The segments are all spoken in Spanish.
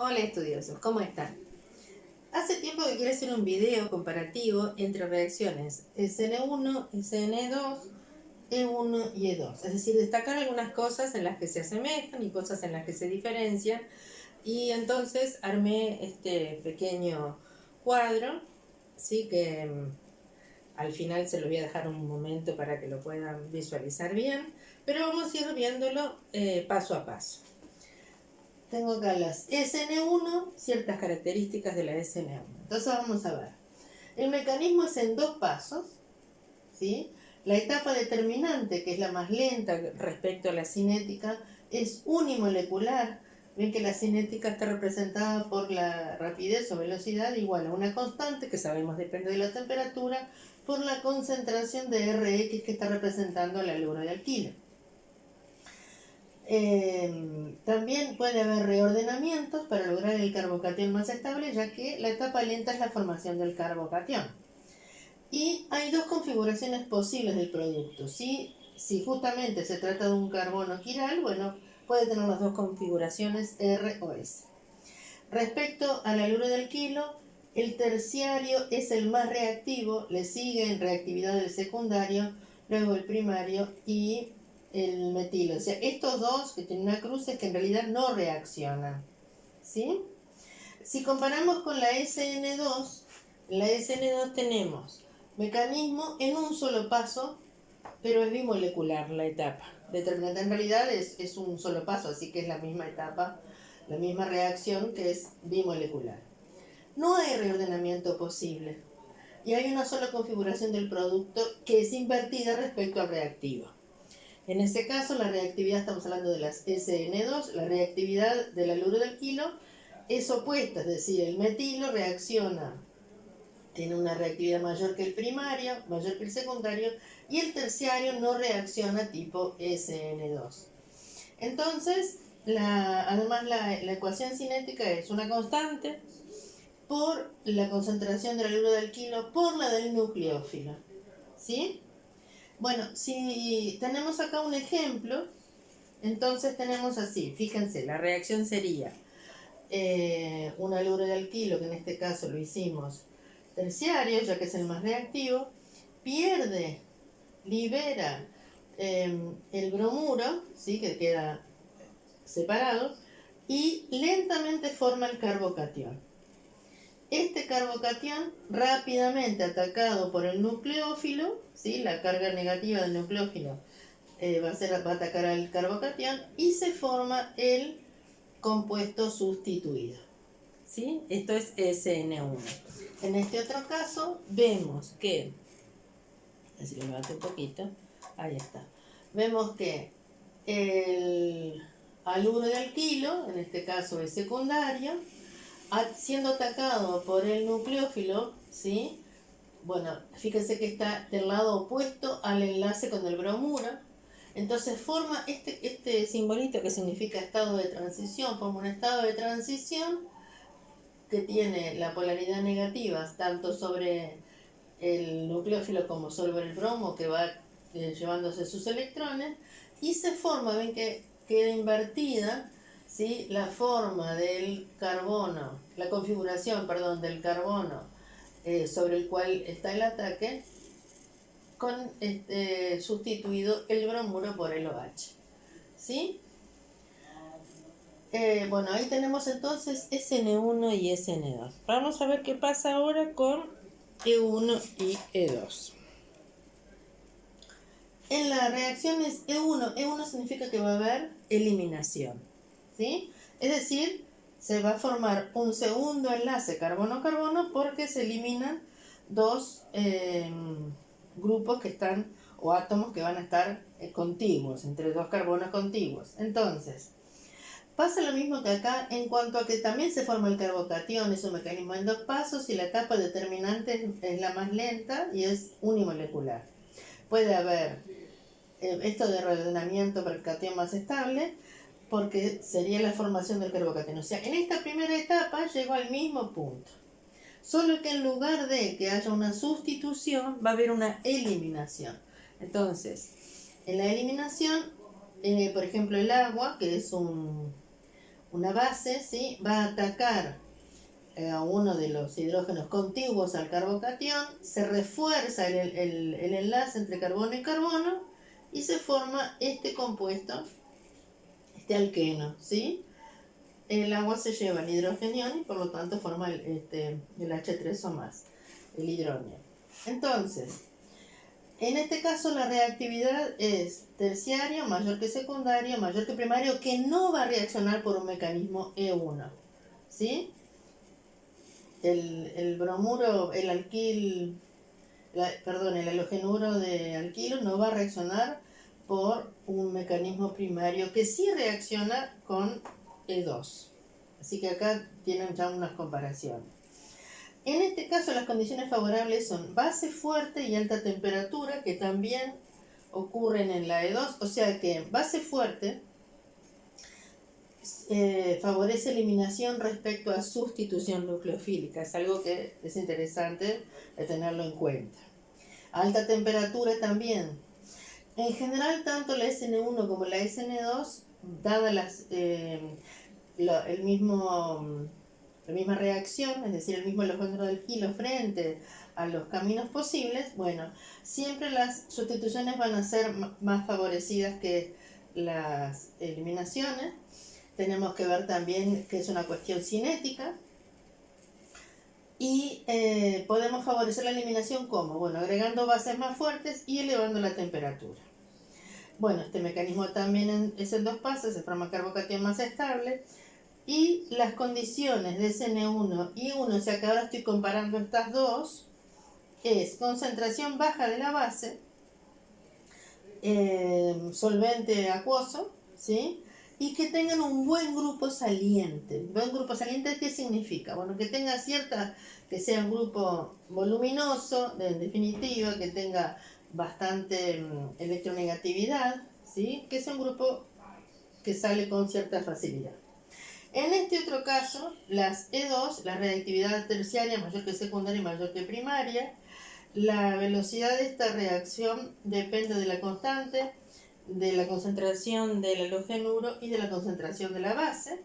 Hola estudiosos, ¿cómo están? Hace tiempo que quiero hacer un video comparativo entre reacciones SN1, SN2, E1 y E2. Es decir, destacar algunas cosas en las que se asemejan y cosas en las que se diferencian. Y entonces armé este pequeño cuadro, ¿sí? Que al final se lo voy a dejar un momento para que lo puedan visualizar bien, pero vamos a ir viéndolo paso a paso. Tengo acá las SN1, ciertas características de la SN1. Entonces vamos a ver. El mecanismo es en dos pasos, ¿sí? La etapa determinante, que es la más lenta respecto a la cinética, es unimolecular. Ven que la cinética está representada por la rapidez o velocidad igual a una constante, que sabemos depende de la temperatura, por la concentración de Rx, que está representando la aluro de alquilo. También puede haber reordenamientos para lograr el carbocatión más estable, ya que la etapa lenta es la formación del carbocatión. Y hay dos configuraciones posibles del producto. Si justamente se trata de un carbono quiral, bueno, puede tener las dos configuraciones R o S. Respecto al haluro del alquilo, el terciario es el más reactivo, le sigue en reactividad el secundario, luego el primario y el metilo. O sea, estos dos que tienen una cruz es que en realidad no reaccionan, ¿sí? Si comparamos con la SN2, en la SN2 tenemos mecanismo en un solo paso, pero es bimolecular la etapa. Determinante en realidad es un solo paso, así que es la misma etapa, la misma reacción que es bimolecular. No hay reordenamiento posible y hay una sola configuración del producto que es invertida respecto al reactivo. En este caso, la reactividad, estamos hablando de las SN2, la reactividad del haluro del alquilo es opuesta, es decir, el metilo reacciona, tiene una reactividad mayor que el primario, mayor que el secundario, y el terciario no reacciona tipo SN2. Entonces, además la ecuación cinética es una constante por la concentración del haluro de alquilo por la del nucleófilo, ¿sí? Bueno, si tenemos acá un ejemplo, entonces tenemos así, fíjense, la reacción sería un haluro de alquilo, que en este caso lo hicimos terciario, ya que es el más reactivo, pierde, libera el bromuro, ¿sí? Que queda separado, y lentamente forma el carbocatión. Este carbocatión, rápidamente atacado por el nucleófilo, ¿sí? La carga negativa del nucleófilo va a atacar al carbocatión y se forma el compuesto sustituido, ¿sí? Esto es SN1. En este otro caso vemos que, así lo levanto un poquito, ahí está, vemos que el haluro de alquilo, en este caso es secundario, siendo atacado por el nucleófilo, ¿sí? Bueno, fíjense que está del lado opuesto al enlace con el bromuro. Entonces forma este simbolito que significa estado de transición, forma un estado de transición que tiene la polaridad negativa tanto sobre el nucleófilo como sobre el bromo, que va llevándose sus electrones, y se forma, ven que queda invertida, ¿sí? La forma del carbono, la configuración, perdón, del carbono sobre el cual está el ataque, con sustituido el bromuro por el OH, ¿sí? Bueno, ahí tenemos entonces SN1 y SN2. Vamos a ver qué pasa ahora con E1 y E2. En las reacciones E1 significa que va a haber eliminación, ¿sí? Es decir, se va a formar un segundo enlace carbono-carbono porque se eliminan dos grupos que están, o átomos que van a estar contiguos, entre dos carbonos contiguos. Entonces, pasa lo mismo que acá en cuanto a que también se forma el carbocatión, es un mecanismo en dos pasos y la etapa determinante es la más lenta y es unimolecular. Puede haber esto de reordenamiento para el catión más estable, porque sería la formación del carbocatión. O sea, en esta primera etapa llegó al mismo punto. Solo que en lugar de que haya una sustitución, va a haber una eliminación. Entonces, en la eliminación, por ejemplo, el agua, que es un una base, ¿sí? Va a atacar a uno de los hidrógenos contiguos al carbocatión, se refuerza el enlace entre carbono y carbono y se forma este compuesto, este alqueno, ¿sí? El agua se lleva el hidrogenión y por lo tanto forma el H3 o más, el hidrógeno. Entonces, en este caso la reactividad es terciario, mayor que secundario, mayor que primario, que no va a reaccionar por un mecanismo E1, ¿sí? El bromuro, el halogenuro de alquilo no va a reaccionar por un mecanismo primario que sí reacciona con E2. Así que acá tienen ya unas comparaciones. En este caso las condiciones favorables son base fuerte y alta temperatura, que también ocurren en la E2, o sea que base fuerte favorece eliminación respecto a sustitución nucleofílica, es algo que es interesante de tenerlo en cuenta. Alta temperatura también. En general, tanto la SN1 como la SN2, dadas la misma reacción, es decir, el mismo halogenuro del kilo frente a los caminos posibles, bueno, siempre las sustituciones van a ser más favorecidas que las eliminaciones. Tenemos que ver también que es una cuestión cinética. Y podemos favorecer la eliminación ¿cómo? Bueno, agregando bases más fuertes y elevando la temperatura. Bueno, este mecanismo también es en dos pasos, se forma carbocatión más estable. Y las condiciones de SN1 y 1, o sea que ahora estoy comparando estas dos, es concentración baja de la base, solvente acuoso, ¿sí? Y que tengan un buen grupo saliente. ¿Buen grupo saliente qué significa? Bueno, que tenga que sea un grupo voluminoso, en definitiva, que tenga bastante electronegatividad, ¿sí? Que sea un grupo que sale con cierta facilidad. En este otro caso, las E2, la reactividad terciaria mayor que secundaria y mayor que primaria, la velocidad de esta reacción depende de la constante, de la concentración del halogenuro y de la concentración de la base.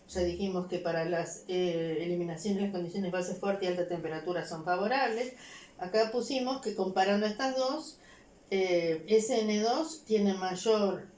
Ya dijimos que para las eliminaciones las condiciones base fuerte y alta temperatura son favorables. Acá pusimos que comparando estas dos, SN2 tiene mayor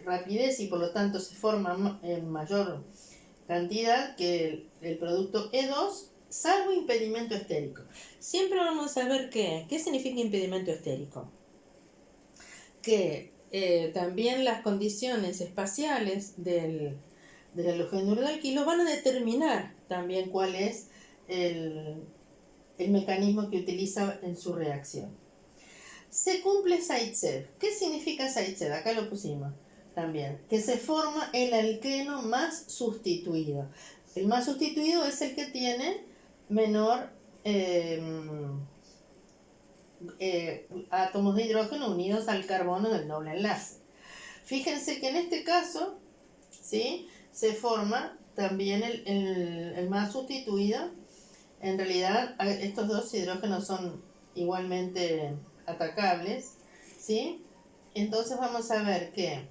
rapidez y por lo tanto se forma en mayor cantidad que el producto E2, salvo impedimento estérico. Siempre vamos a ver qué significa impedimento estérico. Que también las condiciones espaciales del halogenuro del kilo van a determinar también cuál es el mecanismo que utiliza en su reacción. Se cumple Zaitsev. ¿Qué significa Zaitsev? Acá lo pusimos también. Que se forma el alqueno más sustituido. El más sustituido es el que tiene menor átomos de hidrógeno unidos al carbono del doble enlace. Fíjense que en este caso, ¿sí?, se forma también el más sustituido. En realidad, estos dos hidrógenos son igualmente atacables, ¿sí? Entonces vamos a ver que,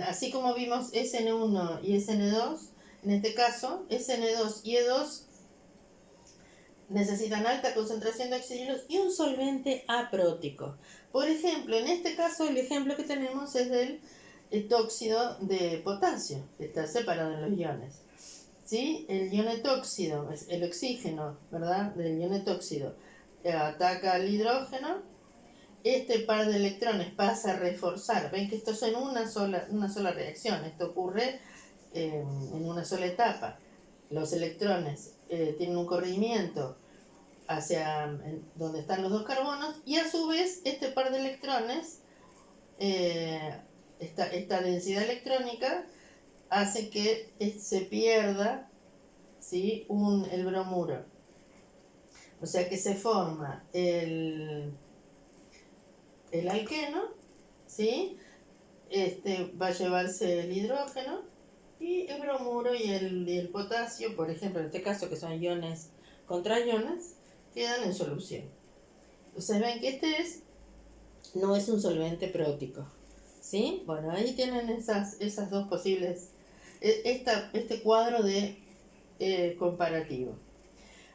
así como vimos SN1 y SN2, en este caso, SN2 y E2 necesitan alta concentración de oxígenos y un solvente aprótico. Por ejemplo, en este caso, el ejemplo que tenemos es del tóxido de potasio, que está separado en los iones. ¿Sí? El ion tóxido, el oxígeno, ¿verdad?, del ion tóxido ataca al hidrógeno. Este par de electrones pasa a reforzar. Ven que esto es en una sola reacción. Esto ocurre en una sola etapa. Los electrones tienen un corrimiento hacia donde están los dos carbonos y a su vez este par de electrones, esta densidad electrónica hace que se pierda, ¿sí?, el bromuro. O sea que se forma el alqueno, ¿sí? Va a llevarse el hidrógeno y el bromuro y el potasio, por ejemplo, en este caso que son iones contra iones, quedan en solución. Ustedes ven que no es un solvente prótico, ¿sí? Bueno, ahí tienen esas dos posibles, este cuadro de comparativo.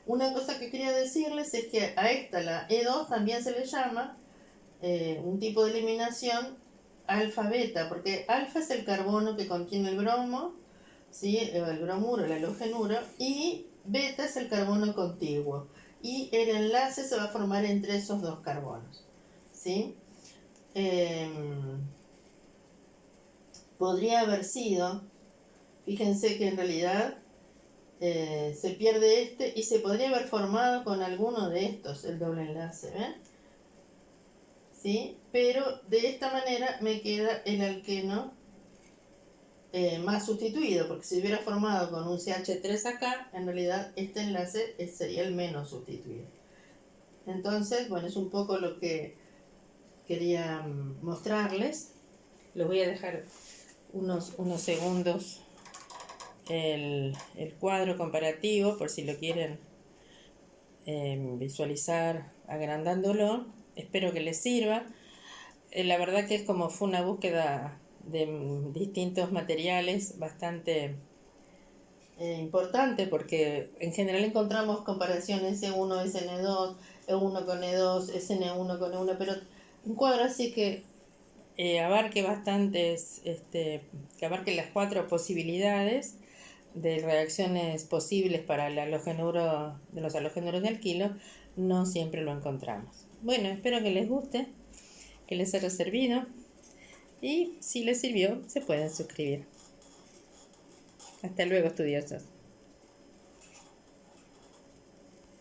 Una cosa que quería decirles es que a esta, la E2, también se le llama un tipo de eliminación alfa-beta, porque alfa es el carbono que contiene el bromo, ¿sí? El bromuro, el halogenuro, y beta es el carbono contiguo. Y el enlace se va a formar entre esos dos carbonos, ¿sí? Podría haber sido, fíjense que en realidad se pierde este y se podría haber formado con alguno de estos, el doble enlace, ¿ven? ¿Sí? Pero de esta manera me queda el alqueno más sustituido, porque si hubiera formado con un CH3 acá, en realidad este enlace sería el menos sustituido. Entonces, bueno, es un poco lo que quería mostrarles. Les voy a dejar unos segundos el cuadro comparativo por si lo quieren visualizar agrandándolo. Espero que les sirva. La verdad que fue una búsqueda de distintos materiales bastante importante, porque en general encontramos comparaciones E1, SN2, E1 con E2, SN1 con E1, pero un cuadro así que abarque bastantes, que abarque las 4 posibilidades de reacciones posibles para el halogenuro, de los halogenuros de alquilo, no siempre lo encontramos. Bueno, espero que les guste, que les haya servido, y si les sirvió, se pueden suscribir. Hasta luego, estudiosos.